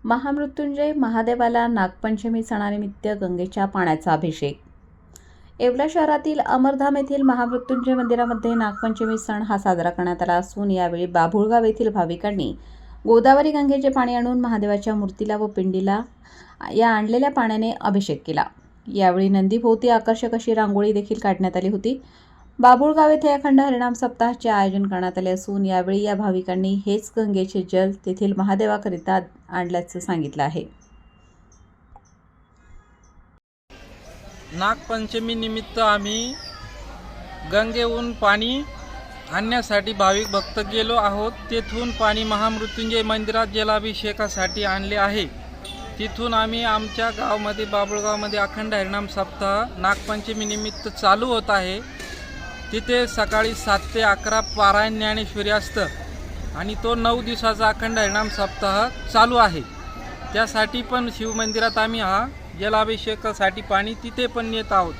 महामृत्युंजय महादेवाला नागपंचमी सणानिमित्त गंगेच्या पाण्याचा अभिषेक। येवला शहरातील अमरधाम येथील महामृत्युंजय मंदिरामध्ये नागपंचमी सण हा साजरा करण्यात आला असून यावेळी बाभुळगाव येथील भाविकांनी गोदावरी गंगेचे पाणी आणून महादेवाच्या मूर्तीला व पिंडीला या आणलेल्या पाण्याने अभिषेक केला। यावेळी नंदीभोवती आकर्षक अशी रांगोळी देखील काढण्यात आली होती। बाभुळगाव येथे अखंड हरिनाम सप्ताहाचे आयोजन करण्यात आले असून यावेळी या भाविकांनी हेच गंगेचे जल तेथील महादेवाकरिता आणल्याचं सांगितलं आहे। नागपंचमी निमित्त आम्ही गंगेहून पाणी आणण्यासाठी भाविक भक्त गेलो आहोत। तेथून पाणी महामृत्युंजय मंदिरात जलाभिषेकासाठी आणले आहे। तिथून आम्ही आमच्या गावामध्ये बाभुळगावमध्ये अखंड हरिनाम सप्ताह नागपंचमी निमित्त चालू होत आहे। तिथे सकाळी 7 ते 11 पारायण ज्ञानेश्वरी असतं आणि तो 9 दिवसाचा अखंड हरिनाम सप्ताह चालू आहे। त्यासाठी पण शिवमंदिरात आम्ही हा जलाभिषेकासाठी पाणी तिथे पण नेत आहोत।